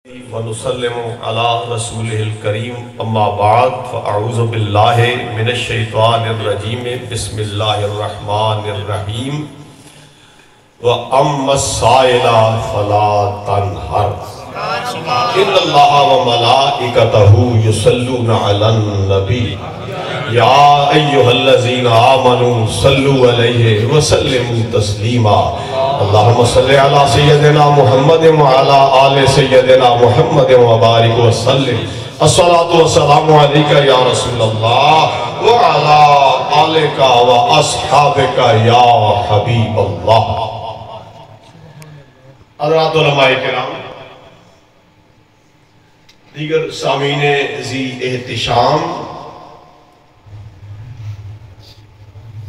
ونسلم علی رسولہ الکریم اما بعد فاعوذ باللہ من الشیطان الرجیم بسم اللہ الرحمن الرحیم وَأَمَّا السَّائِلَ فَلَا تَنْهَرْ إِنَّ اللَّهَ وَمَلَائِكَتَهُ يُصَلُّونَ عَلَى النَّبِيِّ يَا أَيُّهَا الَّذِينَ آمَنُوا صَلُّوا عَلَيْهِ وَسَلِّمُوا تَسْلِيمًا اللہم صلی علی سیدنا محمد وعلی آل سیدنا محمد وبارک وسلم الصلاة والسلام علیکہ یا رسول اللہ وعلی آلکہ واصحابکہ یا حبیب اللہ۔ حضرات علماء کرام، دیگر سامعین ذی احتشام،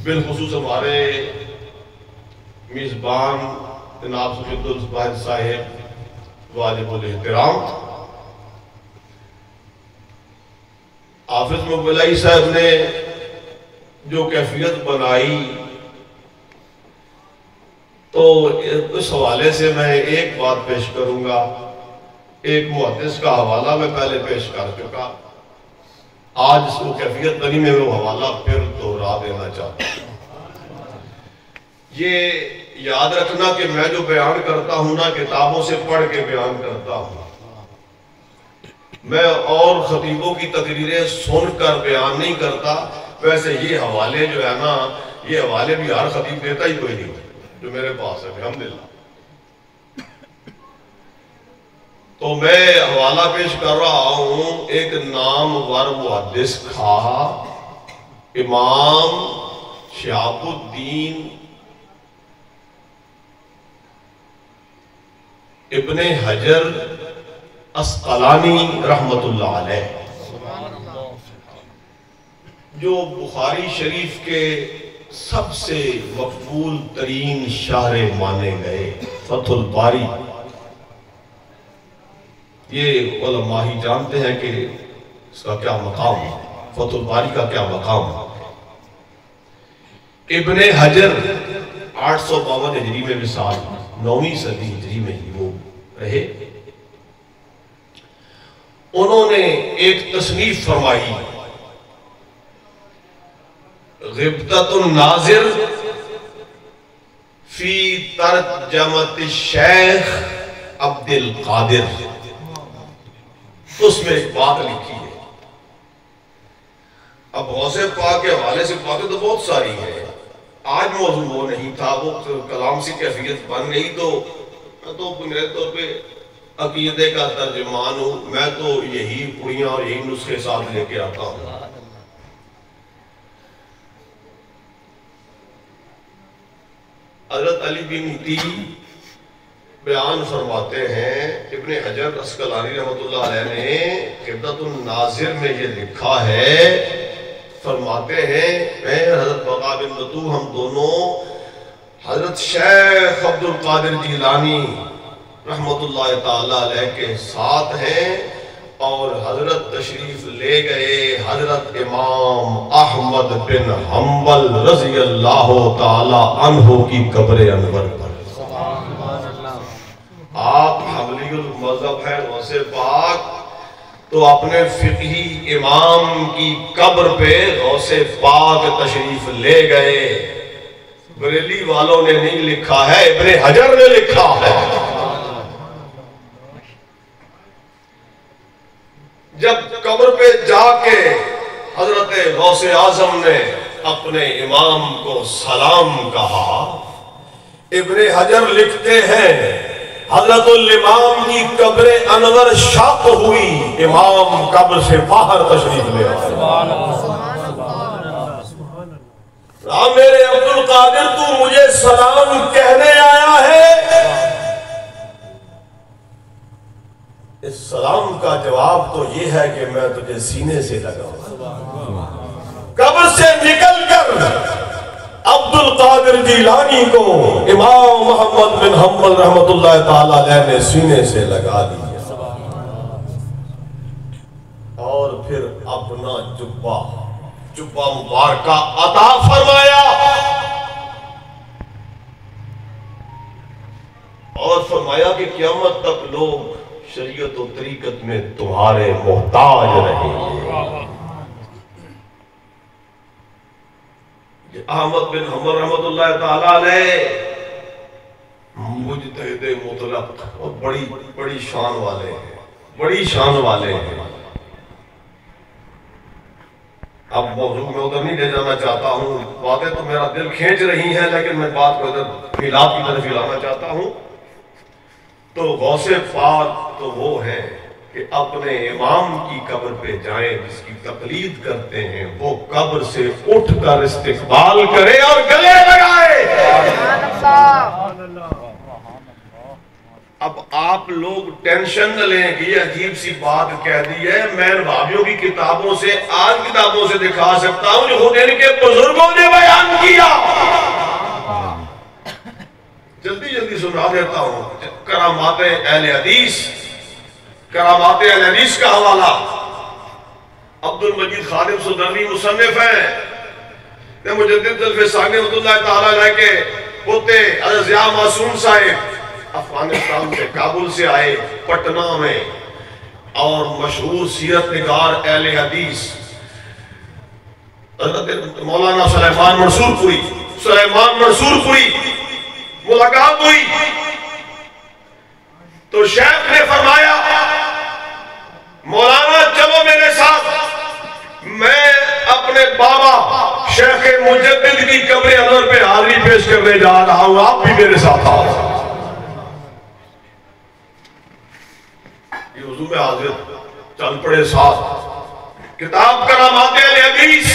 بالخصوص ہمارے میزبان جناب سید الواحد صاحب واجب الاحترام، حافظ مبلغی صاحب نے جو کیفیت بنائی، تو اس حوالے سے میں ایک بات پیش کروں گا۔ ایک محدث کا حوالہ میں پہلے پیش کر چکا، آج اس کو کیفیت بنی میں وہ حوالہ پھر دوہرا دینا چاہتا ہوں۔ یہ یاد رکھنا کہ میں جو بیان کرتا ہوں نا، کتابوں سے پڑھ کے بیان کرتا ہوں، میں اور خطیبوں کی تقریریں سن کر بیان نہیں کرتا۔ ویسے یہ حوالے جو ہے نا، یہ حوالے بھی ہر خطیب دیتا ہی کوئی نہیں جو میرے پاس ہے، الحمدللہ۔ تو میں حوالہ پیش کر رہا ہوں، ایک نامور محدث تھا، امام شہاب الدین ابن حجر عسقلانی رحمت اللہ علیہ، جو بخاری شریف کے سب سے مقبول ترین شارح مانے گئے، فتح الباری۔ یہ علماء ہی جانتے ہیں کہ اس کا کیا مقام ہے، فتح الباری کا کیا مقام ہے۔ ابن حجر 852 ہجری میں وصال، 9ویں صدی ہجری میں ہی وہ رہے۔ انہوں نے ایک تصنیف فرمائی، غبطۃ الناظر فی ترجمۃ الشیخ عبد القادر۔ اس میں ایک بات لکھی ہے۔ اب غوث پاک کے حوالے سے باتیں تو بہت ساری ہیں، آج موضوع وہ نہیں تھا، وہ کلام سی کیفیت بن گئی، تو میں تو میرے طور پہ عقیدے کا ترجمان ہوں، میں تو یہی پڑیاں اور یہی نسخے ساتھ لے کے آتا ہوں۔ حضرت علی بن متی بیان فرماتے ہیں، ابن حجر عسقلانی رحمت اللہ علیہ نے غبطۃ الناظر میں یہ لکھا ہے، فرماتے ہیں میں حضرت بقا بن بطو ہم دونوں حضرت شیخ عبد القادر جیلانی رحمت اللہ تعالیٰ علیہ کے ساتھ ہیں، اور حضرت تشریف لے گئے حضرت امام احمد بن حنبل رضی اللہ تعالیٰ عنہ کی قبر انور پر۔ آپ حملی المذہب ہے غوث پاک، تو اپنے فقہی امام کی قبر پہ غوث پاک تشریف لے گئے۔ بریلی والوں نے نہیں لکھا ہے، ابن حجر نے لکھا ہے۔ جب قبر پہ جا کے حضرت غوث اعظم نے اپنے امام کو سلام کہا، ابن حجر لکھتے ہیں حضرت الامام کی قبر انور شق ہوئی، امام قبر سے باہر تشریف لے آئے۔ میرے عبد القادر تو مجھے سلام کہنے آیا ہے، اس سلام کا جواب تو یہ ہے کہ میں تجھے سینے سے لگاؤں۔ قبر سے نکل کر عبد القادر جیلانی کو امام محمد بن حنبل رحمت اللہ تعالیٰ علیہ نے سینے سے لگا دیا، اور پھر اپنا جبہ مبارکہ عطا فرمایا، اور فرمایا کہ قیامت تک لوگ شریعت و طریقت میں تمہارے محتاج رہیں گے۔ احمد بن حنبل رحمۃ اللہ تعالیٰ علیہ مجتہد مطلق اور بڑی شان والے ہیں، بڑی شان والے ہیں۔ اب موضوع میں ادھر نہیں لے جانا چاہتا ہوں، باتیں تو میرا دل کھینچ رہی ہیں، لیکن میں بات کو ادھر میلاد کی طرف لانا چاہتا ہوں۔ تو غوث پاک تو وہ ہے کہ اپنے امام کی قبر پہ جائیں، جس کی تقلید کرتے ہیں، وہ قبر سے اٹھ کر استقبال کرے اور گلے لگائے۔ اب آپ لوگ ٹینشن نہ لیں کہ یہ عجیب سی بات کہہ دی ہے، میں بھابیوں کی کتابوں سے، آج کتابوں سے دکھا سکتا ہوں جو خود ان کے بزرگوں نے بیان کیا۔ جلدی سنا دیتا ہوں۔ کرامات اہل حدیث، کرامات اہل حدیث کا حوالہ عبد المجید خادم سدروی مصنف ہیں۔ مجدد الف ثانی رحمۃ اللہ تعالیٰ علیہ کے پوتے حضرت ضیاء معصوم صاحب افغانستان سے، کابل سے آئے پٹنہ میں، اور مشہور سیرت نگار اہل حدیث حضرت مولانا سلیمان منصور پوری ملاقات ہوئی تو شیخ نے فرمایا مولانا چلو میرے ساتھ، میں اپنے بابا شیخ مجدد کی قبر انور پہ حاضری پیش کرنے جا رہا ہوں، آپ بھی میرے ساتھ آؤ۔ یہ حضور میں حاضر چل پڑے ساتھ۔ کتاب کرامات اہل حدیث،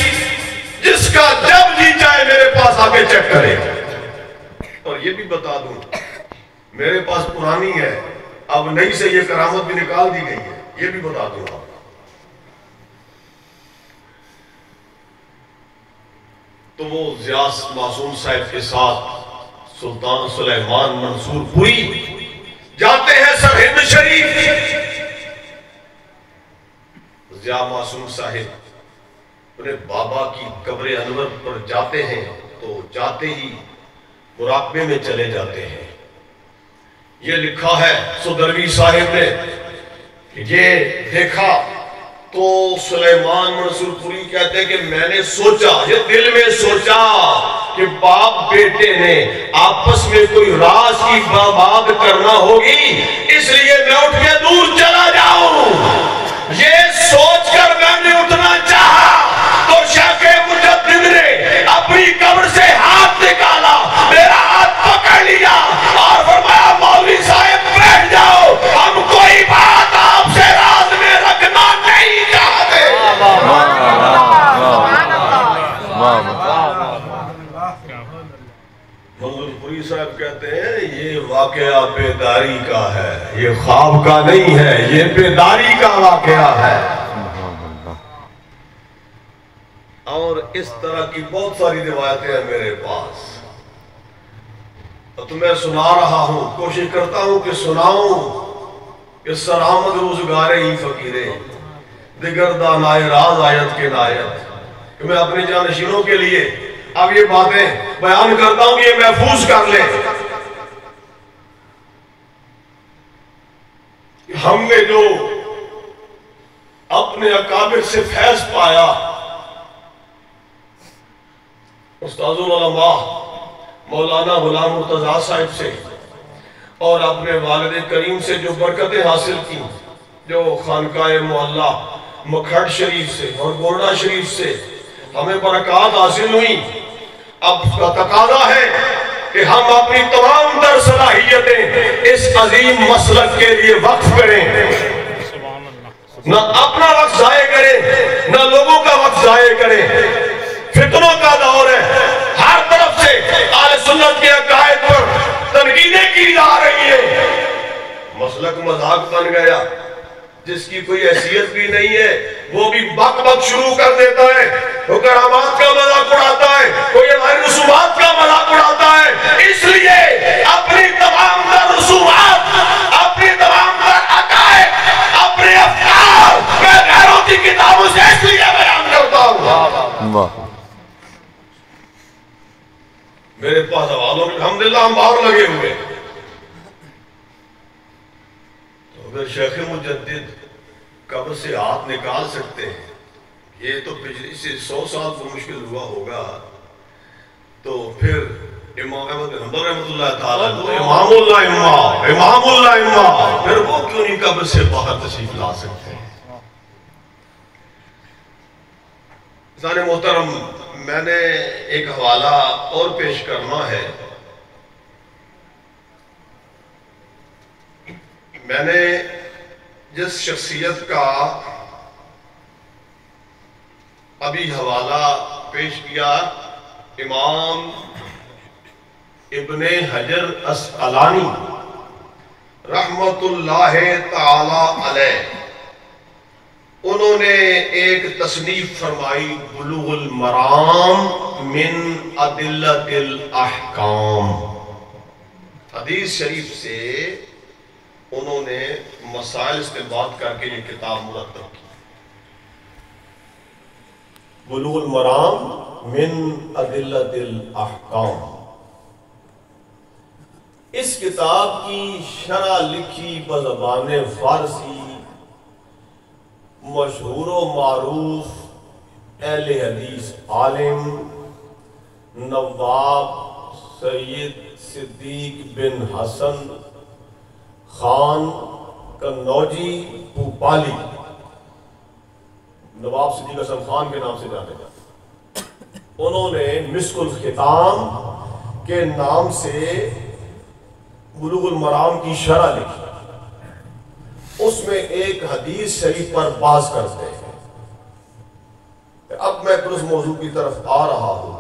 جس کا جب جی چاہے میرے پاس آ کے چیک کرے۔ اور یہ بھی بتا دوں، میرے پاس پرانی ہے، اب نئی سے یہ کرامت بھی نکال دی گئی ہے، یہ بھی بتا دوں آپ۔ تو وہ ضیاء معصوم صاحب کے ساتھ سلطان سلیمان منصور پوری جاتے ہیں سرہند شریف۔ ضیاء معصوم صاحب اپنے بابا کی قبر انور پر جاتے ہیں تو جاتے ہی مراقبے میں چلے جاتے ہیں۔ یہ لکھا ہے سدروی صاحب نے کہ یہ دیکھا تو سلیمان منصور پوری کہتے ہیں کہ میں نے سوچا، یہ دل میں سوچا کہ باپ بیٹے نے آپس میں کوئی راز کی بات کرنا ہوگی، اس لیے میں اٹھ کے دور چلا جاؤں۔ یہ سوچ کر میں نے اٹھنا چاہا تو شیخ مجدد نے اپنی قبر سے ہاتھ نکالا، میرا ہاتھ پکڑ لیا اور فرمایا مولوی صاحب بیٹھ جاؤ، ہم کوئی بات آپ سے راز میں رکھنا نہیں چاہتے۔ منظور پوری صاحب کہتے ہیں یہ واقعہ بیداری کا ہے، یہ خواب کا نہیں ہے، یہ بیداری کا واقعہ ہے۔ اور اس طرح کی بہت ساری روایتیں ہیں میرے پاس، تو میں سنا رہا ہوں، کوشش کرتا ہوں کہ سناؤں کہ سرآمد روزگارے ہی فقیرے دیگر دانائے راز آیت کے نایت، کہ میں اپنے جانشینوں کے لیے اب یہ باتیں بیان کرتا ہوں کہ یہ محفوظ کر لیں۔ ہم نے جو اپنے اکابر سے فیض پایا، استاذ العلماء مولانا غلام مرتضیٰ صاحب سے اور اپنے والد کریم سے جو برکتیں حاصل کی، جو خانقاہ معلیٰ مکھڑ شریف سے اور گورڈا شریف سے ہمیں برکات حاصل ہوئی، اب کا تقاضا ہے کہ ہم اپنی تمام تر صلاحیتیں اس عظیم مسلک کے لیے وقف کریں، نہ اپنا وقت ضائع کریں، نہ لوگوں کا وقت ضائع کریں۔ فتنوں کا دور ہے، ہر طرف سے اہل سنت کے عقائد پر تنقیدیں کی جا رہی ہیں، مسلک مذاق بن گیا، جس کی کوئی حیثیت بھی نہیں ہے وہ بھی بک بک شروع کر دیتا ہے، وہ کرامات کا مذاق اڑاتا ہے، کوئی ہماری رسومات کا مذاق اڑاتا ہے۔ اس لیے اپنی تمام تر رسومات، اپنی تمام تر عقائد، اپنے افکار میں غیروں کی کتابوں سے اس لیے بیان کرتا ہوں۔ میرے پاس حوالوں میں الحمدللہ ہم باہر لگے ہوئے، تو پھر شیخ مجدد قبر سے ہاتھ نکال سکتے ہیں، یہ تو پچھلی سے 100 سال کو مشکل ہوا ہوگا، تو پھر امام احمد بن حنبل رحمۃ اللہ تعالیٰ امام اللہ امام پھر وہ کیوں نہیں قبر سے باہر تشریف لا سکتے ہیں؟ عزیزان محترم، میں نے ایک حوالہ اور پیش کرنا ہے۔ میں نے جس شخصیت کا ابھی حوالہ پیش کیا، امام ابن حجر اسقلانی رحمت اللہ تعالی علیہ، انہوں نے ایک تصنیف فرمائی بلوغ المرام من ادلۃ الاحکام، حدیث شریف سے انہوں نے مسائل استنباط کر کے یہ کتاب مرتب کی، بلوغ المرام من ادلۃ الاحکام۔ اس کتاب کی شرح لکھی بزبان فارسی مشہور و معروف اہل حدیث عالم نواب سید صدیق بن حسن خان قنوجی بھوپالی، نواب صدیق حسن خان کے نام سے جانے جاتے ہیں، انہوں نے مسک الختام کے نام سے بلوغ المرام کی شرح لکھی، اس میں ایک حدیث شریف پر بحث کرتے ہیں۔ اب میں اس موضوع کی طرف آ رہا ہوں،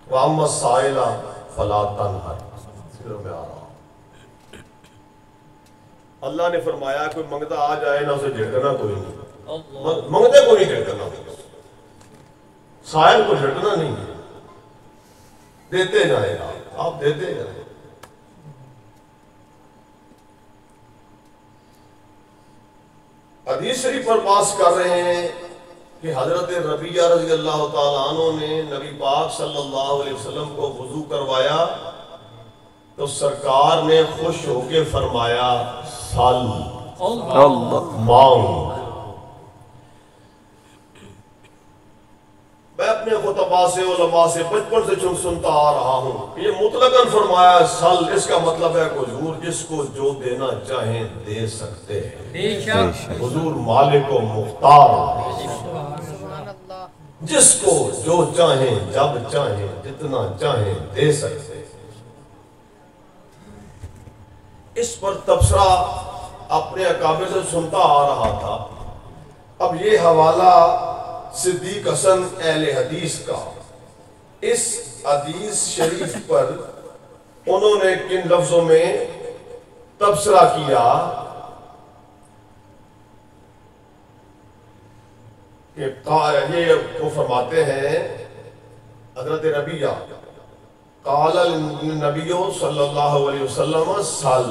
وَأَمَّا السَّائِلَ فَلَا تَنْهَرْ، پھر میں آ رہا ہوں۔ اللہ نے فرمایا کوئی منگتا آ جائے نہ اسے جھڑکنا کوئی نہیں، منگتے کو نہیں جھڑکنا، سائل کو جھڑکنا نہیں، دیتے جائیں آپ دیتے جائیں۔ حدیث شریف پر بات کر رہے ہیں کہ حضرت ربیعہ رضی اللہ تعالیٰ عنہ نے نبی پاک صلی اللہ علیہ وسلم کو وضو کروایا تو سرکار نے خوش ہو کے فرمایا سال مانگ۔ میں اپنے خطبہ سے علماء سے بچپن سے سنتا آ رہا ہوں، یہ مطلقاً فرمایا سال، اس کا مطلب ہے کہ حضور جس کو جو دینا چاہیں دے سکتے ہیں، حضور مالک و مختار، جس کو جو چاہیں جب چاہیں جتنا چاہیں دے سکتے ہیں۔ اس پر تبصرہ اپنے اکابر سے سنتا آ رہا تھا۔ اب یہ حوالہ صدیق حسن اہل حدیث کا، اس حدیث شریف پر انہوں نے کن لفظوں میں تبصرہ کیا کہ یہ وہ فرماتے ہیں حضرت ربیعہ قال النبی صلی اللہ علیہ وسلم سل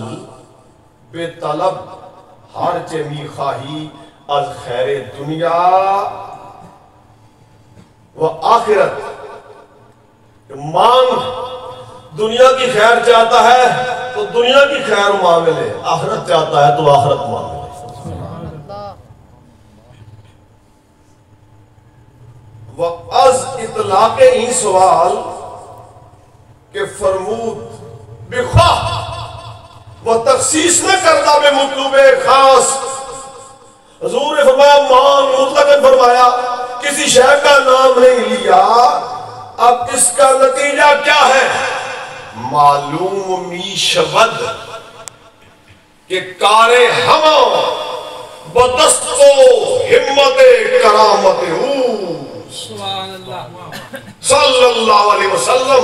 بے طلب ہر چمی خواہی از خیر دنیا و آخرت، مانگ دنیا کی خیر چاہتا ہے تو دنیا کی خیر مانگ لے، آخرت چاہتا ہے تو آخرت مانگ لے۔ وَأَز اطلاق ہی سوال کہ فرمود بخواہ و تخصیص نہ کردہ بے مطلوب خاص، حضور نے فرمایا مان، مطلقاً فرمایا، کسی شے کا نام نہیں لیا۔ اب اس کا نتیجہ کیا ہے؟ معلوم می شود کہ کار ہما بدست و ہمت کرامت صلی اللہ علیہ وسلم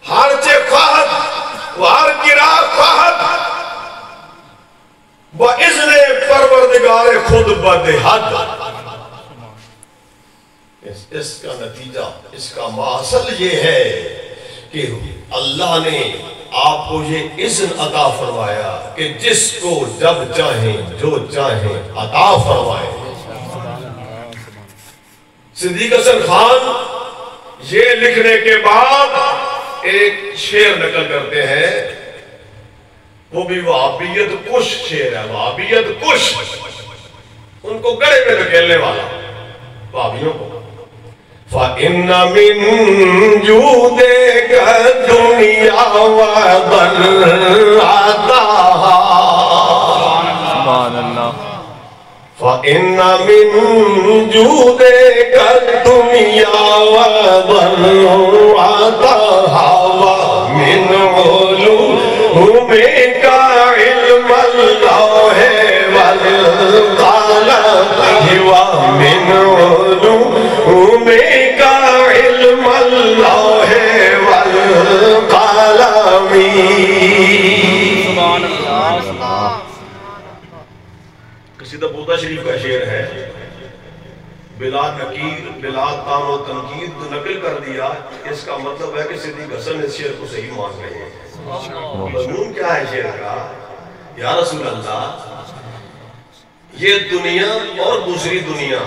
ہر چے خواہد و ہر گرا خواہد بِإِذْنِ پروردگار خود بدحد۔ اس کا نتیجہ، اس کا محصل یہ ہے کہ اللہ نے آپ کو یہ اذن عطا فرمایا کہ جس کو جب چاہیں جو چاہیں عطا فرمائے۔ صدیق حسن خان یہ لکھنے کے بعد ایک شعر نقل کرتے ہیں وہ بھی وہابیت کش شعر ہے، وہابیت کش، ان کو گڑے میں دھکیلنے والا وہابیوں کو۔ فَإِنَّ مِن جُودِكَ الدُّنْيَا وَضَرَّتَهَا سبحان اللہ۔ فَإِنَّ مِن جُودِكَ الدُّنْيَا وَضَرَّتَهَا وَمِنْ عُلُومِكَ عِلْمَ اللَّوْحِ وَالْقَلَمِ وَمِنْ عُلُومِكَ عِلْمَ اللَّوْحِ وَالْقَلَمِ۔ سبحان اللہ۔ قصیدہ بودا شریف کا شعر ہے، بلا نکیر بلا تان و تنقید نقل کر دیا، اس کا مطلب ہے کہ صدیق حسن اس شعر کو صحیح مان رہے ہیں۔ مضمون کیا ہے شعر کا؟ یا رسول اللہ، یہ دنیا اور دوسری دنیا،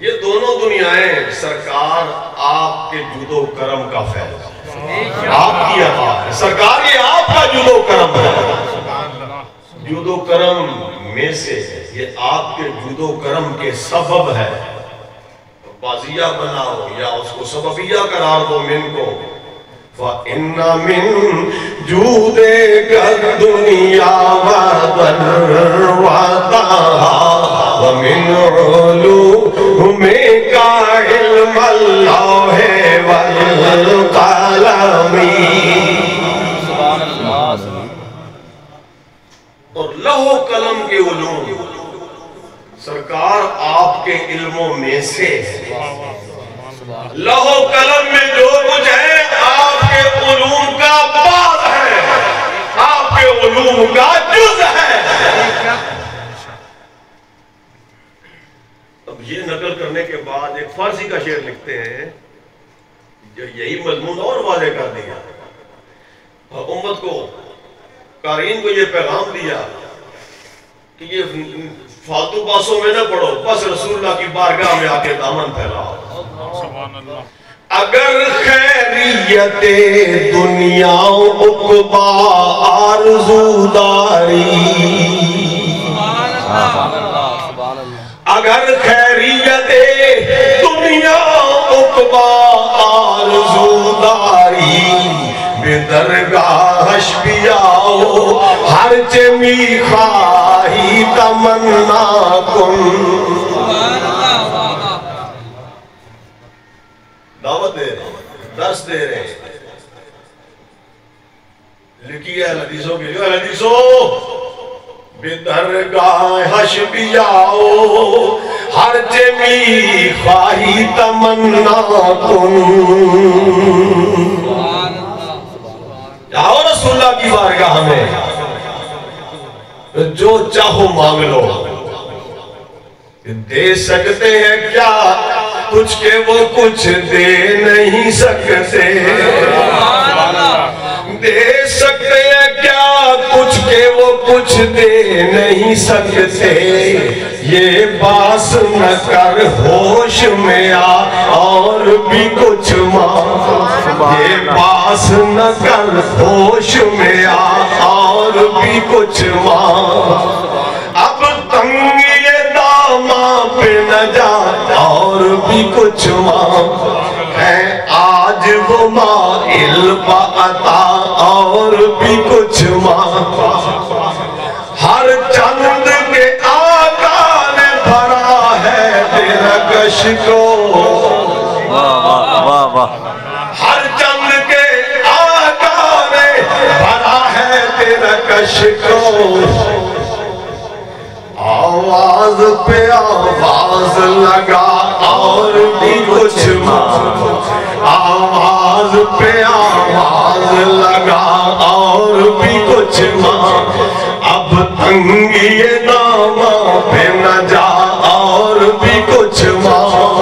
یہ دونوں دنیایں سرکار آپ کے جود و کرم کا فیض، آپ کی عطا ہے سرکار، یہ آپ کا جود و کرم ہے۔ جود و کرم میں سے یہ آپ کے جود و کرم کے سبب ہے، بازیہ بناؤ یا اس کو سببیہ قرار دو من کو۔ فَإِنَّ مِن جُودِكَ الدُّنْيَا وَضَرَّتَهَا وَمِنْ عُلُومِكَ عِلْمَ اللَّوْحِ وَالْقَلَمِ۔ اور لوح و قلم کے علوم سرکار آپ کے علموں میں سے، لوح و قلم میں جو کچھ ہے آپ کے علوم کا باز ہے، آپ کے علوم کا جز ہے۔ اب یہ نقل کرنے کے بعد ایک فارسی کا شعر لکھتے ہیں جو یہی مضمون اور واضح کر دیا، امت کو، قارئین کو یہ پیغام دیا کہ یہ فالتو باسوں میں نہ پڑھو، بس رسول اللہ کی بارگاہ میں آ کے دامن پھیلاؤ۔ اگر خیریت دنیا عقبا آرزو داری، اگر خیریت دنیا عقبا آرزو داری، بے درگاہش بیاؤ ہر چمی خواہی تمنا کن۔ دعوت دے رہے ہیں، درس دے رہے ہیں، لکھی ہے حدیثوں کے لیے، حدیثوں بے درگاہش بیاؤ ہر چمی خواہی تمنا کن۔ آؤ رسول اللہ کی بارگاہ میں، جو چاہو مانگ لو، دے سکتے ہیں کیا کچھ کہ وہ کچھ دے نہیں سکتے، دے سکتے ہیں کیا کچھ کہ وہ کچھ دے نہیں سکتے، یہ باس نہ کر ہوش میں آ اور بھی کچھ مانگ، یہ باس نہ کر ہوش میں آ اور بھی کچھ مانگ، اب تنگ یہ داماں پہ نہ جا اور بھی کچھ مانگ، ہے آج وہ مائل بعطا اور بھی کچھ مانگ، ہر چند کے آقا نے بھرا ہے تیرا کش کو، ہر چند کے آقا نے بھرا ہے تیرا کش کو، آواز پہ آواز لگا اور بھی کچھ مانگ، آواز پہ آواز لگا اور بھی کچھ مانگ، اب تنگ یہ داماں پہ نہ جا اور بھی کچھ مانگ۔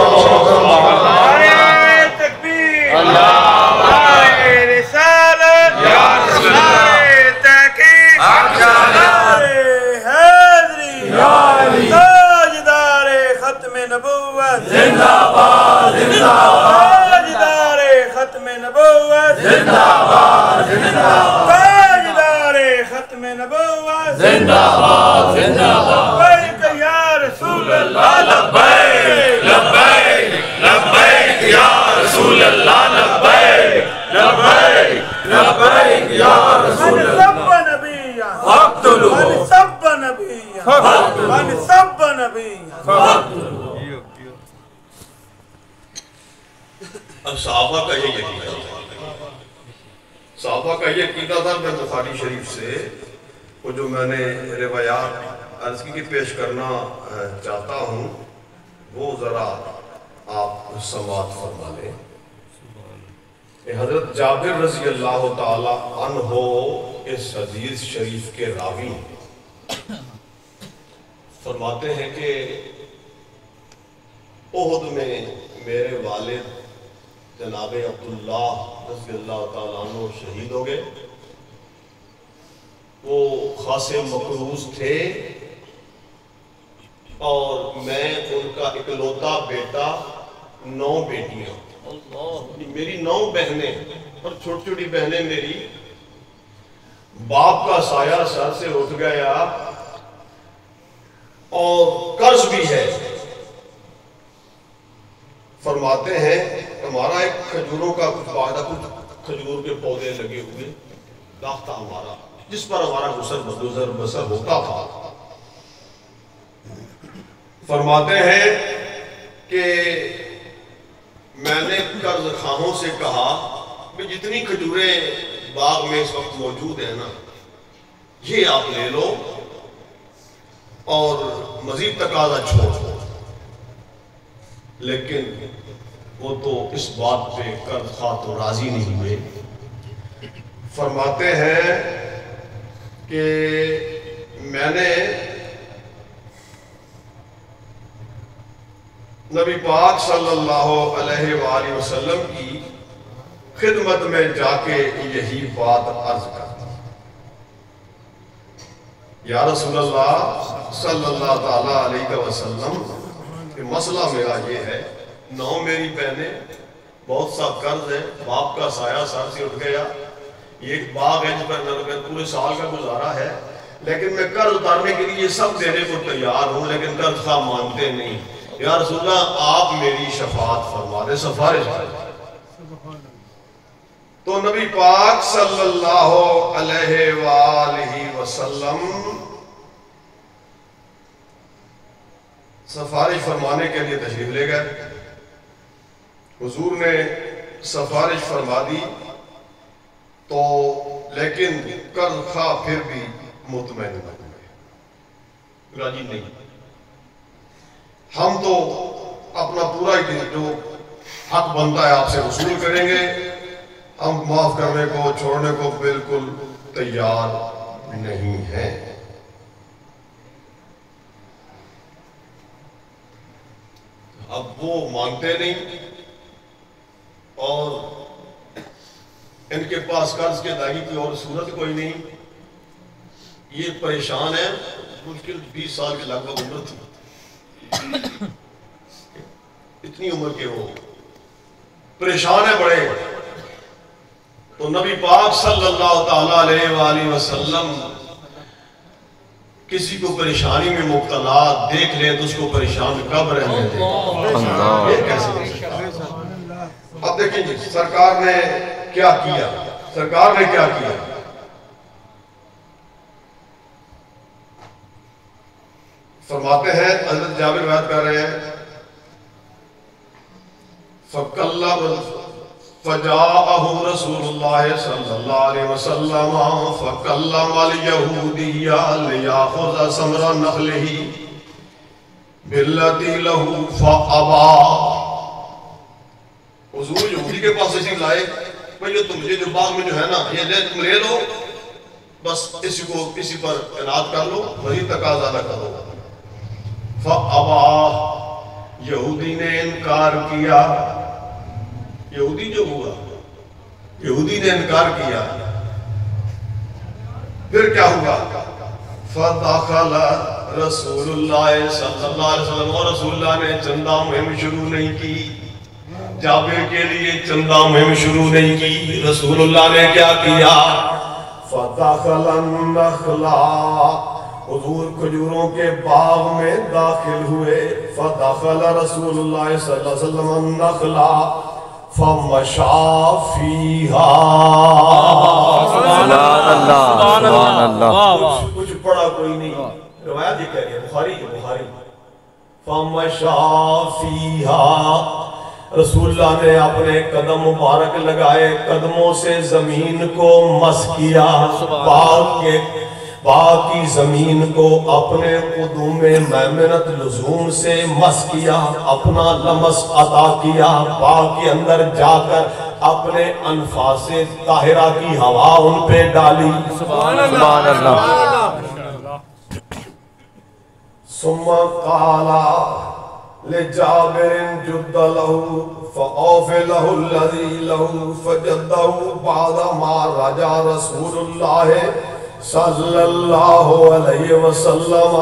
زندہ باد زندہ باد تاجدار ختم نبوت، زندہ باد زندہ باد تاجدار ختم من سب نبی اب صحابہ کا یہ عقیدہ تھا، صحابہ کا یہ عقیدہ تھا۔ میں بخاری شریف سے وہ جو میں نے روایات عرض کی پیش کرنا چاہتا ہوں وہ ذرا آپ سماعت فرما لیں۔ حضرت جابر رضی اللہ تعالی عنہ اس حدیث شریف کے راوی فرماتے ہیں کہ احد میں میرے والد جناب عبداللہ رضی اللہ تعالیٰ عنہ شہید ہو گئے۔ وہ خاصے مقروض تھے اور میں ان کا اکلوتا بیٹا، 9 بیٹیاں، میری 9 بہنیں اور چھوٹی چھوٹی بہنیں میری، باپ کا سایہ سر سے اٹھ گیا اور قرض بھی ہے۔ فرماتے ہیں ہمارا ایک کھجوروں کا کچھ باغ تھا، کچھ کھجور کے پودے لگے ہوئے، باغ تھا ہمارا جس پر ہمارا گزر بسر ہوتا تھا۔ فرماتے ہیں کہ میں نے قرض خواہوں سے کہا کہ جتنی کھجوریں باغ میں اس وقت موجود ہیں نا، یہ آپ لے لو اور مزید تقاضا چھوڑ دو۔ لیکن وہ تو اس بات پہ قرض خواہ تو راضی نہیں ہوئے۔ فرماتے ہیں کہ میں نے نبی پاک صلی اللہ علیہ وآلہ وسلم کی خدمت میں جا کے یہی بات عرض کرتا، یا رسول اللہ صلی اللہ تعالیٰ علیہ وسلم کہ مسئلہ میرا یہ ہے، 9 میری بہنیں، بہت سا قرض ہے، باپ کا سایہ سر سے اٹھ گیا، یہ ایک باغ ہے جس پر پورے سال کا گزارا ہے، لیکن میں قرض اتارنے کے لیے سب دینے کو تیار ہوں، لیکن قرض خواہ مانتے نہیں۔ یا رسول اللہ آپ میری شفاعت فرما دیں، سفارش کریں۔ تو نبی پاک صلی اللہ علیہ وآلہ وسلم سفارش فرمانے کے لیے تشریف لے گئے۔ حضور نے سفارش فرما دی تو لیکن قرض خواہ پھر بھی مطمئن نہ ہوئے، راضی نہیں۔ ہم تو اپنا پورا جو حق بنتا ہے آپ سے وصول کریں گے، ہم معاف کرنے کو چھوڑنے کو بالکل تیار نہیں ہیں۔ اب وہ مانتے نہیں اور ان کے پاس قرض کی ادائیگی کی اور صورت کوئی نہیں، یہ پریشان ہے۔ مشکل 20 سال کے لگ بھگ عمر تھی، اتنی عمر کے وہ پریشان ہے بڑے۔ تو نبی پاک صلی اللہ تعالیٰ علیہ وآلہ وسلم کسی کو پریشانی میں مبتلا دیکھ لیں تو اس کو پریشان کب رہنے دیں؟ یہ کیسے ہو سکتا ہے؟ اب دیکھیں جی سرکار نے کیا کیا، سرکار نے کیا کیا؟ فرماتے ہیں حضرت جابر روایت کر رہے ہیں، فجاءہ رسول اللہ صلی اللہ علیہ وسلم فکلم الیہودی لیاخذ ثمر نخلہ باللتی لہ فابا۔ حضور یہودی کے پاس اسی لائے، بھئی تم مجھے جو باغ میں جو ہے نا یہ تم لے لو، بس اسی پر عناد کر لو، وہی تقاضا نہ کرو۔ فابا، یہودی نے انکار کیا۔ یہودی جو ہوا، یہودی نے انکار کیا۔ پھر کیا ہوا؟ فدخل رسول اللہ صلی اللہ علیہ وسلم، اور رسول اللہ نے چندہ مہم شروع نہیں کی، جابر کے لیے چندہ مہم شروع نہیں کی۔ رسول اللہ نے کیا کیا؟ فدخل النخلا، حضور کھجوروں کے باغ میں داخل ہوئے۔ فدخل رسول اللہ صلی اللہ علیہ وسلم النخلا فمشا فیہا۔ سبحان اللہ، سبحان اللہ۔ کچھ پڑا کوئی نہیں، روایت یہ کہہ رہی ہے بخاری فَمَشَا فِيهَا رسول اللہ نے اپنے قدم مبارک لگائے قدموں سے زمین کو مس کیا پاک کی زمین کو اپنے قدوم میمنت لزوم سے مس کیا اپنا لمس عطا کیا پاک کے اندر جا کر اپنے انفاس طاہرہ کی ہوا ان پہ ڈالی سبحان اللہ ثم قال لجابر جد له فأوف له الذي له فجده بعد ما رجع رسول الله صلی اللہ علیہ وسلم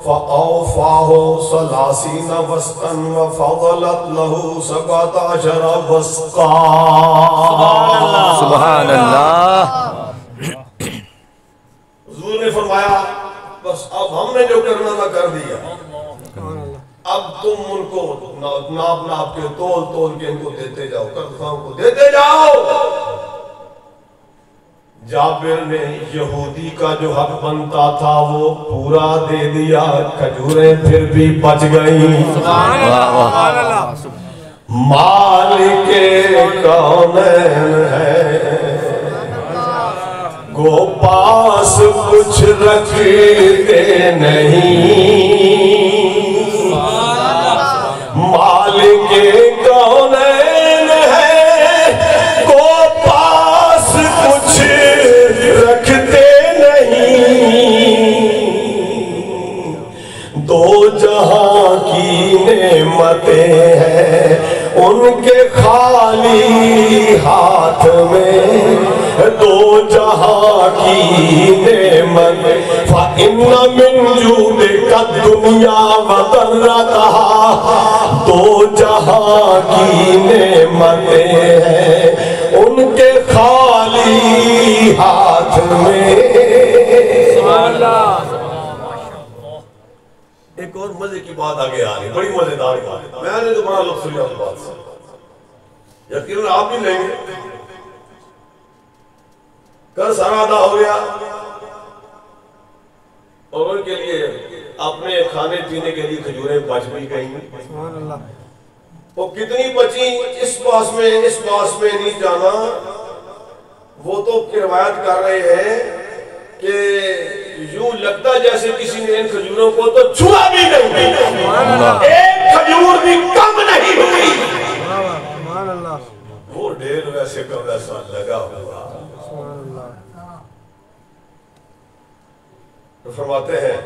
فأوفاه 30 وسقا وفضلت له 17 وسقا سبحان اللہ حضور نے فرمایا بس اب ہم نے جو کرنا تھا کر دیا اب تم ان کو ناپ کے تول کے ان کو دیتے جاؤ قرضخواہوں کو دیتے جاؤ جابر نے یہودی کا جو حق بنتا تھا وہ پورا دے دیا کھجوریں پھر بھی بچ گئیں مالک کونین ہے گو پاس کچھ رکھتے نہیں مالک کونین ہے گو پاس کچھ رکھتے نہیں دو جہاں کی نعمتیں ہیں ان کے خالی ہاتھ میں دو جہاں کی نعمت فَإِنَّ مِن جُودِكَ الدُّنْيَا وَضَرَّتَهَا دو جہاں کی نعمتیں ہیں ان کے خالی ہاتھ میں ایک اور مزے کی بات آگے آ رہی بڑی مزیدار بات میں نے تو بڑا لطف لیا اس بات سے یقیناً آپ بھی لیں گے قرض سارا ادا ہو گیا اور ان کے لیے اپنے کھانے پینے کے لیے کھجوریں بچ بھی گئیں وہ کتنی بچی اس باس میں نہیں جانا وہ تو روایت کر رہے ہیں کہ یوں لگتا جیسے کسی نے ان کھجوروں کو تو چھوا بھی نہیں ایک کھجور بھی کم نہیں ہوئی وہ ڈھیر ویسے کا ویسا لگا ہوا تو فرماتے ہیں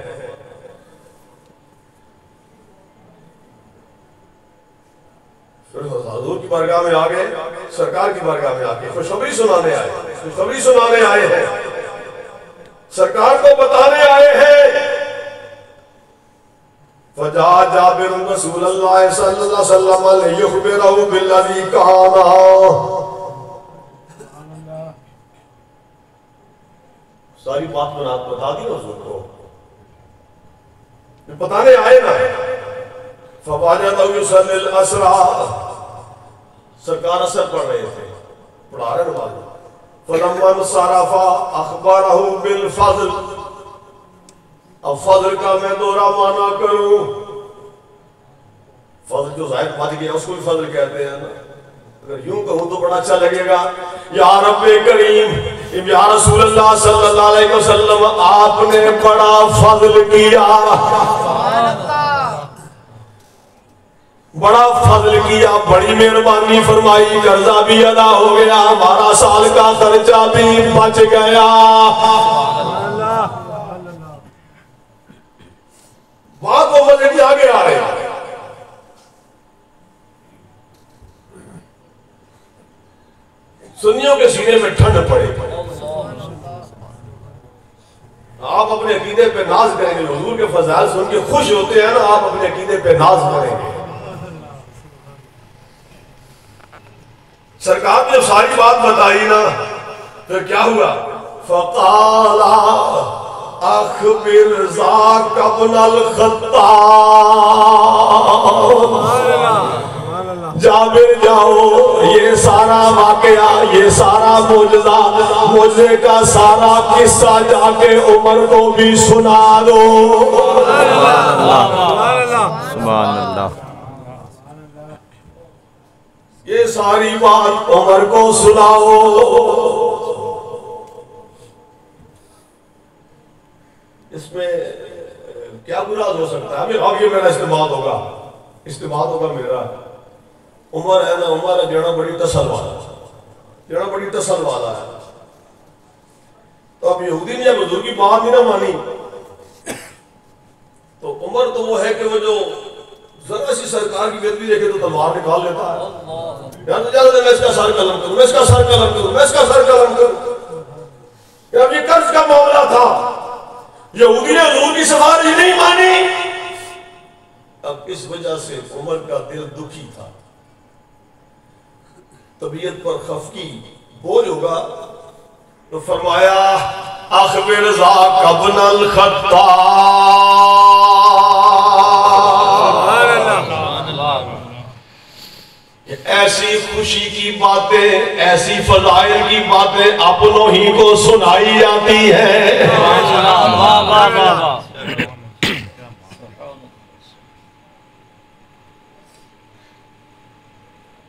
پھر حضور کی بارگاہ میں آگئے سرکار کی بارگاہ میں آگئے خوشخبری سنانے آئے ہیں سرکار کو بتانے آئے ہیں فجاء جابر رسول اللہ صلی اللہ علیہ وسلم لیخبرہ بالذی کانا ساری بات بتا دی حضور کو بتانے آئے نا فواجدہ یصلی الاسرا سرکار اثر پڑھ رہے تھے پڑھا رہے نماز فلما انصرف اخبرہ بالفضل اب فضل کا میں دورہ مانا کروں فضل جو ظاہر بچ گیا اس کو بھی فضل کہتے ہیں اگر یوں کہوں تو بڑا اچھا لگے گا یا رب کریم یا رسول اللہ صلی اللہ علیہ وسلم آپ نے بڑا فضل کیا بڑا فضل کیا بڑی مہربانی فرمائی قرضہ بھی ادا ہو گیا ہمارا سال کا خرچہ بھی بچ گیا بات وہ مزے کی آگے آ رہے ہیں سنیوں کے سینے میں ٹھنڈ پڑے آپ اپنے عقیدے پہ ناز کریں گے حضور کے فضائل سن کے خوش ہوتے ہیں نا آپ اپنے عقیدے پہ ناز کریں گے سرکار نے ساری بات بتائی نا پھر کیا ہوا فقال اخبر ذاک ابن الخطاب جابر جاؤ یہ سارا واقعہ، یہ سارا معجزہ، معجزے کا سارا قصہ جا کے عمر کو بھی سنا دو۔ سبحان اللہ۔ یہ ساری بات عمر کو سناؤ۔ اس میں کیا برا ہو سکتا ہے؟ اب یہ میرا استعمال ہوگا میرا۔ عمر ہے نا، عمر ہے جڑا بڑی تسل والا ہے۔ تو اب یہودی نے حضور کی بات نہیں نہ مانی، تو عمر تو وہ ہے کہ وہ جو ذرا سی سرکار کی گدی دیکھے تو تلوار نکال لیتا ہے۔ یہاں تو جاتا ہے میں اس کا سر قلم کروں، میں اس کا سر قلم کروں، میں اس کا سر قلم کروں۔ اب یہ قرض کا معاملہ تھا، یہودی نے حضور کی سفارش نہیں مانی۔ اب اس وجہ سے عمر کا دل دکھی تھا، طبیعت پر خفگی بوجھ ہوگا، تو فرمایا اخبر ذاک ابن الخطاب، ایسی خوشی کی باتیں، ایسی فضائل کی باتیں اپنوں ہی کو سنائی جاتی ہیں۔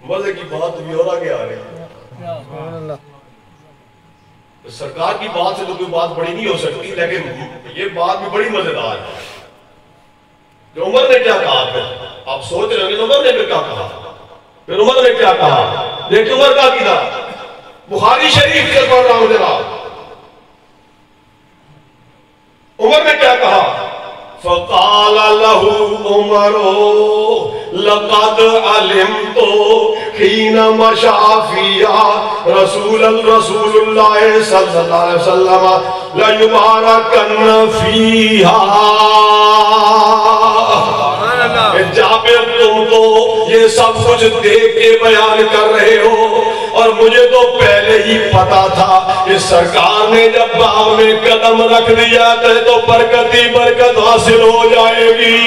مزے کی بات بھی اور آگے آ رہی ہے۔ سرکار کی بات سے تو کوئی بات بڑی نہیں ہو سکتی، لیکن یہ بات بھی بڑی مزیدار ہے کہ عمر نے کیا کہا۔ پھر آپ سوچ رہے ہیں عمر نے پھر کیا کہا، پھر عمر نے کیا کہا؟ دیکھیں عمر کا عقیدہ، بخاری شریف سے پڑھ رہا ہوں جناب۔ عمر نے کیا کہا؟ فقال له عمر لقد علمت حين مشى فيها رسول الله صلى الله عليه وسلم ليباركن فيها۔ جابر تم تو یہ سب کچھ دیکھ کے بیان کر رہے ہو، اور مجھے تو پہلے ہی پتا تھا کہ سرکار نے جب باغ میں قدم رکھ دیا تو برکت ہی برکت حاصل ہو جائے گی۔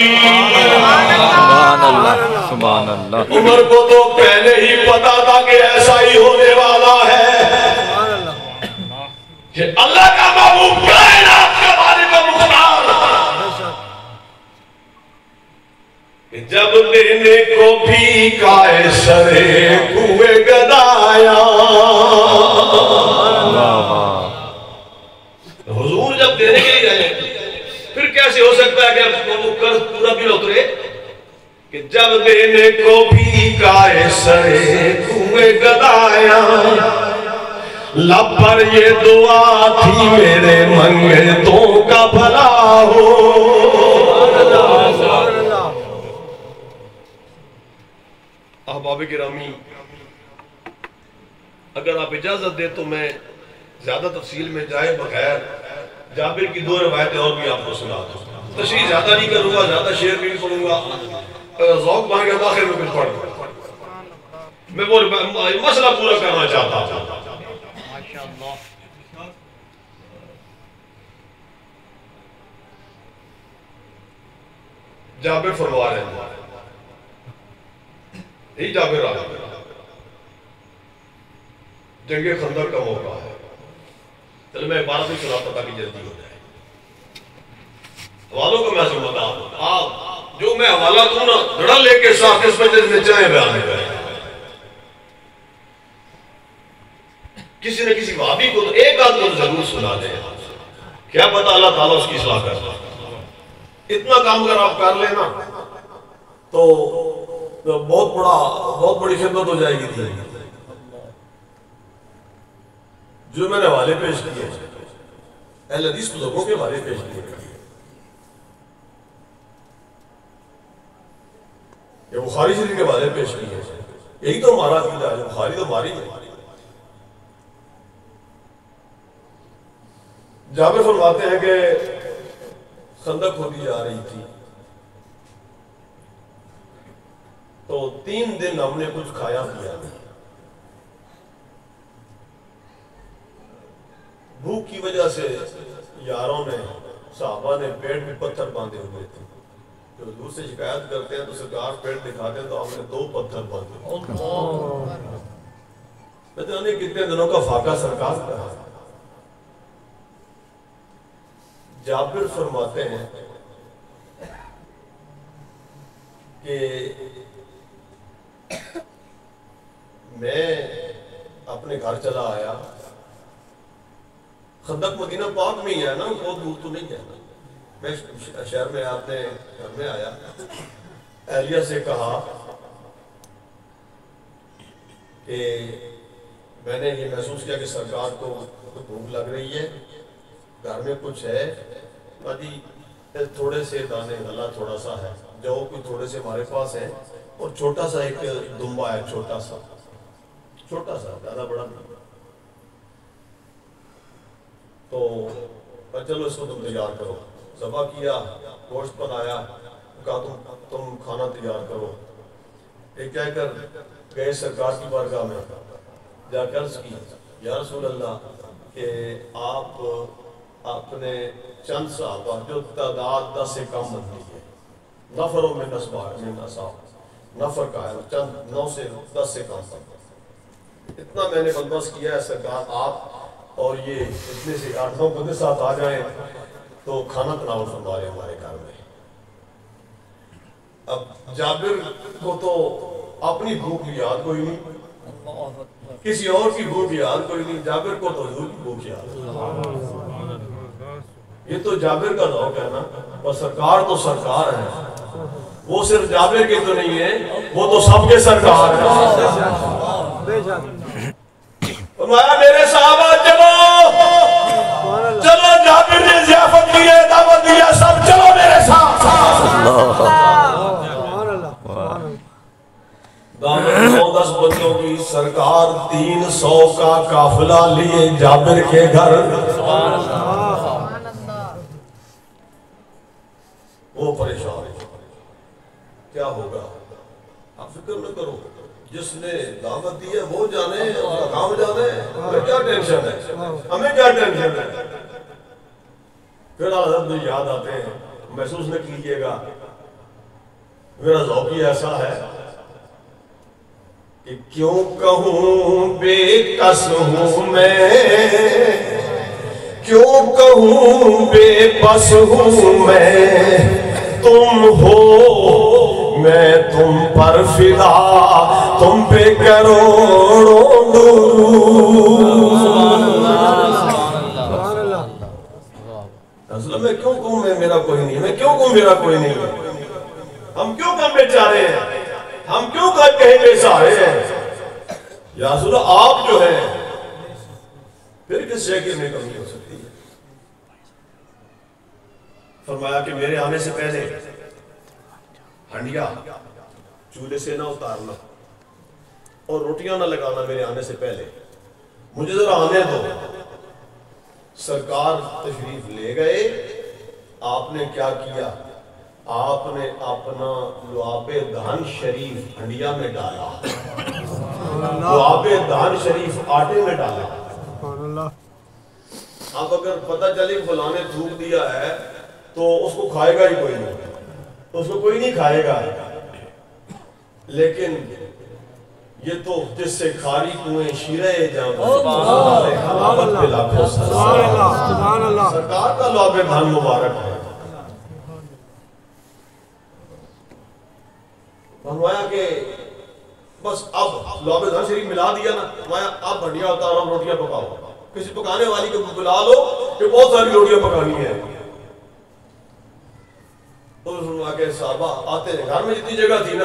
سبحان اللہ، سبحان اللہ۔ عمر کو تو پہلے ہی پتا تھا کہ ایسا ہی ہونے والا ہے کہ اللہ کا محبوب کائنات کا مالک و مختار جب دینے کو بھی کائے سرے کوئے گدایا۔ حضور جب دینے کے لیے جائیں پھر کیسے ہو سکتا ہے کہ وہ قرض پورا بھی نہ اترے؟ کہ جب دینے کو بھی کائے سرے کوئے گدایا، لب پر یہ دعا تھی میرے منگتوں کا بھلا ہو۔ احباب گرامی، اگر آپ اجازت دیں تو میں زیادہ تفصیل میں جائے بغیر جابر کی دو روایتیں اور بھی آپ کو سنا دوں۔ تشریح زیادہ نہیں کروں گا، زیادہ شعر بھی نہیں پڑھوں گا، ذوق بھاگ گیا آخر میں کچھ پڑھ گا۔ میں وہ مسئلہ پورا کرنا چاہتا ہوں۔ جابر فرما رہے ہیں، یہی جابر آ رہے ہیں، جنگ خندق کا موقع ہے۔ چلو میں عبارت ہی سنا پتا کہ جلدی ہو جائے۔ حوالوں کو میں سمجھتا ہوں، آپ جو میں حوالہ دوں نا دھڑا لے کے ساتھ اس مجلس میں چاہیں بیان کریں۔ کسی نہ کسی وہابی کو تو ایک آدھ کو ضرور سنا دیں، کیا پتہ اللہ تعالیٰ اس کی اصلاح کر سکتا۔ اتنا کام اگر آپ کر لیں نا تو بہت بڑی خدمت ہو جائے گی۔ جو میں نے حوالے پیش کیے اہل حدیث بزرگوں کے حوالے پیش کیے، یہ بخاری شریف کے حوالے پیش کیے، یہی تو ہمارا عقیدہ ہے، بخاری تو ہماری ہے۔ جابر فرماتے ہیں کہ خندق ہوتی جا رہی تھی تو 3 دن ہم نے کچھ کھایا پیا نہیں، بھوک کی وجہ سے یاروں نے صحابہ نے پیٹ میں پتھر باندھے ہوئے تھے۔ جو حضور سے شکایت کرتے ہیں تو سرکار پیٹ دکھاتے ہیں تو ہم نے 2 پتھر باندھے۔ پتہ نہیں کتنے دنوں کا فاقہ سرکار کا ہے۔ جابر فرماتے ہیں کہ میں اپنے گھر چلا آیا، خندق مدینہ پاک میں ہی ہے نا، بہت دور تو نہیں ہے نا، میں شہر میں اپنے گھر میں آیا، اہلیہ سے کہا کہ میں نے یہ محسوس کیا کہ سرکار کو بھوک لگ رہی ہے، گھر میں کچھ ہے، جی تھوڑے سے دانے غلہ تھوڑا سا ہے، جو کوئی تھوڑے سے ہمارے پاس ہے، اور چھوٹا سا ایک دمبا ہے، چھوٹا سا زیادہ بڑا نہیں، تو چلو اس کو تم تیار کرو، ذبح کیا، گوشت بنایا، کہا تم کھانا تیار کرو، یہ کہہ کر گئے سرکار کی بارگاہ میں، جا کر عرض کی یا رسول اللہ کہ آپ اپنے چند صحابہ جو تعداد 10 سے کم بنتی ہے، نفروں میں نفر کا ہے، چند 9 سے 10 سے کم بنتا، اتنا میں نے بندوبست کیا ہے سرکار، آپ اور یہ اتنے سے 8-9 بندے ساتھ آ جائیں تو کھانا تناول فرما رہے ہمارے گھر میں۔ اب جابر کو تو اپنی بھوک کی یاد کوئی نہیں، کسی اور کی بھوک کی یاد کوئی نہیں، جابر کو تو حضور کی بھوک یاد، یہ تو جابر کا ذوق ہے نا، اور سرکار تو سرکار ہے، وہ صرف جابر کے تو نہیں ہے، وہ تو سب کے سرکار ہے۔ فرمایا میرے صحابہ چلو جابر نے ضیافت دی ہے، دعوت دی ہے، سب چلو میرے ساتھ، دعوت 9-10 بندوں کی، سرکار 300 کا قافلہ لیے جابر کے گھر، وہ پریشان ہے، کیا ہوگا؟ آپ فکر نہ کرو، جس نے دعوت دی ہے وہ جانے، اس کا کام جانے، ہمیں کیا ٹینشن ہے، ہمیں کیا ٹینشن ہے؟ پھر حضرت میں یاد آتے ہیں، محسوس نہ کیجئے گا، میرا ذوق ہی ایسا ہے کہ کیوں کہوں بے کس ہوں میں، کیوں کہوں بے بس ہوں میں، تم ہو میں تم پر فدا، تم پہ کروڑوں درود۔ اصل میں کیوں کہوں میں میرا کوئی نہیں، میں کیوں کہوں میرا کوئی نہیں، ہم کیوں کم بیچارے ہیں، ہم کیوں کہیں بے سہارے ہیں، یا رسول اللہ آپ جو ہیں پھر کس شے میں کمی ہو سکتی ہے؟ فرمایا کہ میرے آنے سے پہلے ہنڈیا چولہے سے نہ اتارنا اور روٹیاں نہ لگانا میرے آنے سے پہلے، مجھے ذرا آنے دو۔ سرکار تشریف لے گئے، آپ نے کیا کیا؟ آپ نے اپنا لعاب دہن شریف ہنڈیا میں ڈالا، لعاب دہن شریف آٹے میں ڈالا۔ اب اگر پتہ چلے فلاں نے تھوک دیا ہے تو اس کو کھائے گا ہی کوئی نہیں، اس کو کوئی نہیں کھائے گا، لیکن یہ تو جس سے کھاری کنویں شیرے جاؤں سرکار کا لعاب دہن مبارک ہے۔ فرمایا کہ بس اب لعاب دہن شریف ملا دیا نا، فرمایا اب ہنڈیا اتارو، روٹیاں پکاؤ، کسی پکانے والی کو بلا لو کہ بہت ساری روٹیاں پکانی ہیں۔ کے صحابہ آتے ہیں، گھر میں جتنی جگہ تھی نا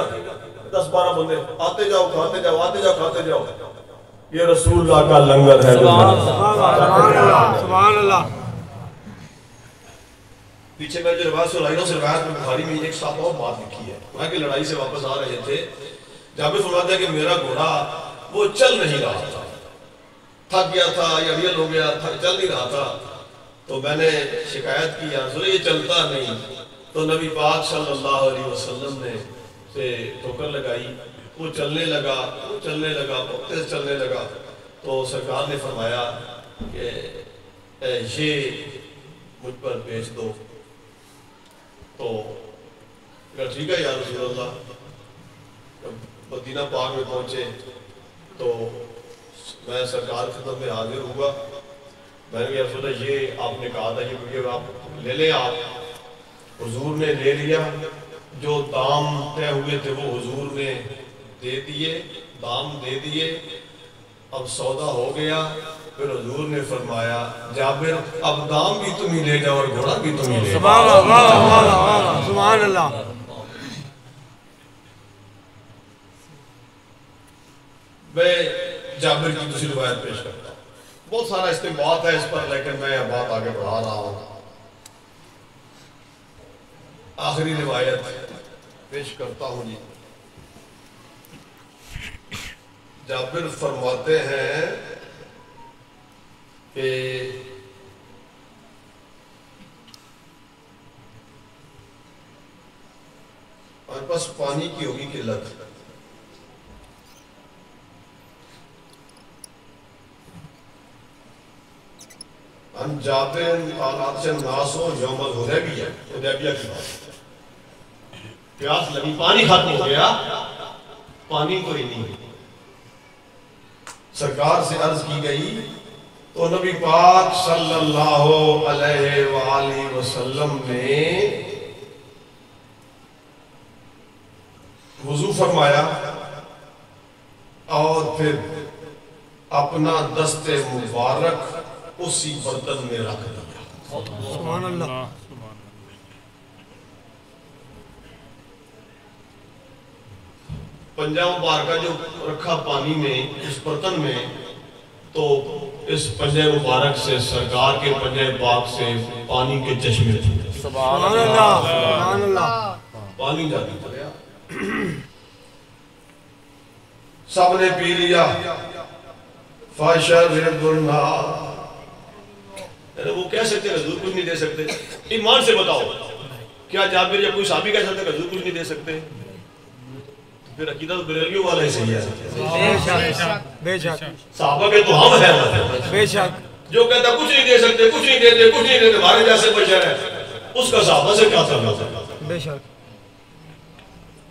10-12 بندے، آتے جاؤ کھاتے جاؤ، آتے جاؤ کھاتے جاؤ، یہ رسول اللہ کا لنگر ہے۔ سبحان اللہ۔ پیچھے میں جو روایت سنائی نا، اس روایت میں بخاری میں ایک صاحب اور بات لکھی ہے، وہاں کی لڑائی سے واپس آ رہے تھے، جابر فرماتا ہے کہ میرا گھوڑا وہ چل نہیں رہا تھا، تھک گیا تھا یا ریل ہو گیا تھا، چل نہیں رہا تھا، تو میں نے شکایت کی یا رسول یہ چلتا نہیں، تو نبی پاک صلی اللہ علیہ وسلم نے سے ٹھوکر لگائی، وہ چلنے لگا، وہ چلنے لگا، بہت تیز چلنے لگا، تو سرکار نے فرمایا کہ یہ مجھ پر بھیج دو، تو ٹھیک ہے یا رسول اللہ۔ مدینہ پاک میں پہنچے تو میں سرکار کی خدمت میں حاضر ہوا. میں نے کہا رسول اللہ یہ آپ نے کہا تھا یہ آپ لے لیں. آپ حضور نے لے لیا. جو دام طے ہوئے تھے وہ حضور نے دے دیے, دام دے دیے. اب سودا ہو گیا. پھر حضور نے فرمایا جابر اب دام بھی تم ہی لے جاؤ اور گھوڑا بھی تم ہی لے جاؤ. سبحان اللہ سبحان اللہ. میں جابر کی دوسری روایت پیش کرتا ہوں. بہت سارا استنباط ہے اس پر, لیکن میں بات آگے بڑھا رہا ہوں. آخری روایت پیش کرتا ہوں جی. جابر فرماتے ہیں کہ ہمارے پاس پانی کی ہوگی قلت. ہم جاتے ہیں ناسو یوم الحدیبیہ, حدیبیہ کی بات. پیاس لگی, پانی ختم ہو گیا, پانی کوئی نہیں. سرکار سے عرض کی گئی تو نبی پاک صلی اللہ علیہ وآلہ وسلم نے وضو فرمایا اور پھر اپنا دست مبارک اسی برتن میں رکھ دیا. سبحان اللہ. پنجہ مبارکہ جو رکھا پانی میں اس برتن میں, تو اس پنجہ مبارک سے سرکار کے پنجہ پاک سے پانی کے چشمے تھے. سبحان اللہ سبحان اللہ. پانی جاتی پڑیا, سب نے پی لیا. فَشَرِبْ النَّارِ, وہ کہہ سکتے ہیں حضور کچھ نہیں دے سکتے. ایمان سے بتاؤ کیا جابر یا کوئی صحابی کہہ سکتے ہیں حضور کچھ نہیں دے سکتے؟ پھر عقیدہ تو بریلویوں والا ہی صحیح ہے. بے شک صحابہ کے تو ہم ہیں. بے شک جو کہتا کچھ نہیں دے سکتے, کچھ نہیں دیتے, کچھ نہیں دیتے, ہمارے جیسے بشر ہے, اس کا صحابہ سے کیا تعلق ہے؟ بے شک.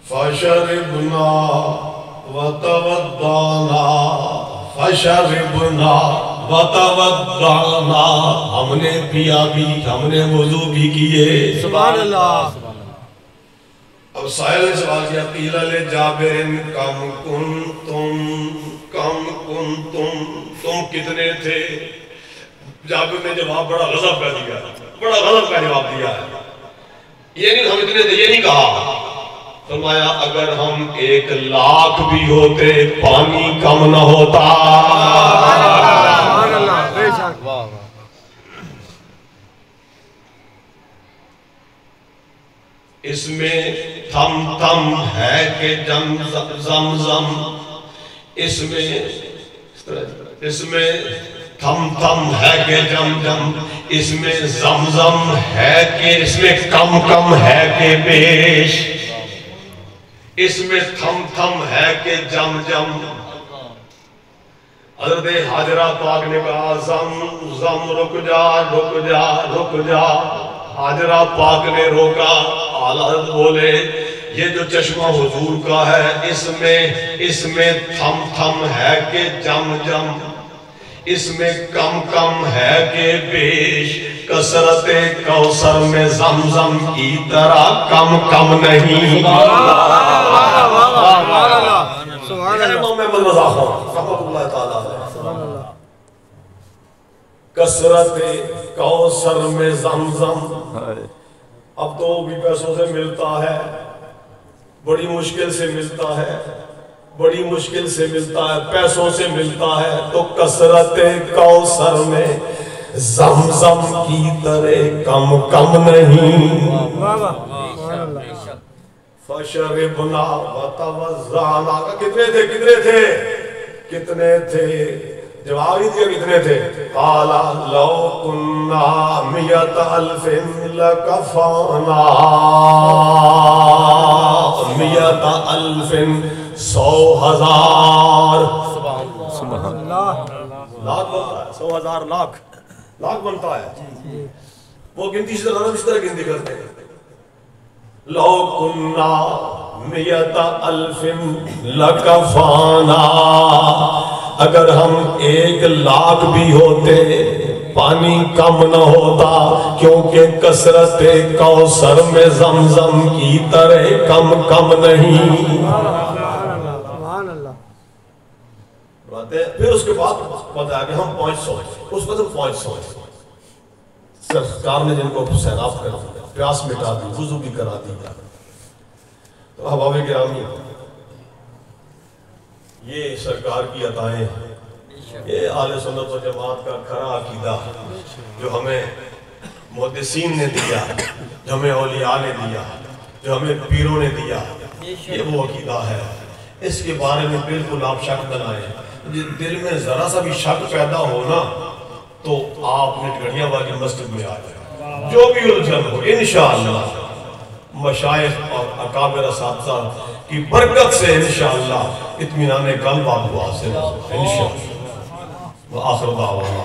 فَشَرِبْنَا وَتَوَضَّعْنَا فَشَرِبْنَا وَتَوَضَّعْنَا, ہم نے پیا بھی, ہم نے وضو بھی کیے. سبحان اللہ. اب سائل نے سوال کیا قیل لجابر کم کنتم, تم کتنے تھے؟ جابر نے جواب بڑا غضب کا دیا, بڑا غضب کا جواب دیا ہے. یہ نہیں ہم اتنے تھے, یہ نہیں کہا. فرمایا اگر ہم 1,00,000 بھی ہوتے پانی کم نہ ہوتا. سبحان اللہ. بے شک. اس میں تھم تھم ہے کہ زمزم, اس میں تھم تھم ہے کہ جم, اس میں زمزم ہے کہ, اس میں کم کم ہے کہ بیش, اس میں تھم تھم ہے کہ جم. حضرت حاجرہ پاک نے کہا زم رک جا رک جا رک جا. حاجرہ پاک نے روکا. حضرت بولے یہ جو چشمہ حضور کا ہے اس میں تھم تھم ہے کہ جم, اس میں کم کم ہے کہ بیش. کثرت کوثر میں زمزم کی طرح کم کم نہیں. سبحان اللہ سبحان اللہ. محمد رضا خان رحمۃ اللہ تعالیٰ علیہ, کثرت کوثر میں زمزم. اب تو بھی پیسوں سے ملتا ہے, بڑی مشکل سے ملتا ہے, بڑی مشکل سے ملتا ہے, پیسوں سے ملتا ہے. تو کثرت کوثر میں زمزم کی طرح کم کم نہیں. فَشَرِبْنَا وَتَوَضَّعْنَا. کتنے تھے کتنے تھے کتنے تھے؟ جواب ہی دیا کتنے تھے. قَالَ لَوْ كُنَّا 100,000 لَكَفَانَا. 100,000 100,000 سبحان اللہ. لاکھ بنتا ہے, 100,000 لاکھ بنتا ہے. وہ گنتی اس طرح گنتی کرتے ہیں. لو کننا 100,000 لکفانا. اگر ہم 1,00,000 بھی ہوتے پانی کم نہ ہوتا، کیونکہ کثرت کوثر میں زمزم کی طرح کم کم نہیں۔ سبحان اللہ۔ پھر اس کے بعد پتہ ہے کہ ہم 500 اس وقت 500 سرکار نے جن کو سیراب کر دیا، پیاس مٹا دی، وضو بھی کرا دیا۔ تو احباب گرامی، یہ سرکار کی عطائیں، یہ اہل سنت و جماعت کا کھرا عقیدہ جو ہمیں محدثین نے دیا، جو ہمیں اولیاء نے دیا، جو ہمیں پیروں نے دیا، یہ وہ عقیدہ ہے۔ اس کے بارے میں بالکل آپ شک نہ لائیں۔ دل میں ذرا سا بھی شک پیدا ہونا تو آپ نٹ گھڑیاں والی مسجد میں آ جائیں، جو بھی الجھن ہو انشاءاللہ مشائخ اور اکابر اساتذہ کی برکت سے انشاءاللہ اطمینان قلب آپ کو حاصل ہو انشاءاللہ۔ وآخر دعوانا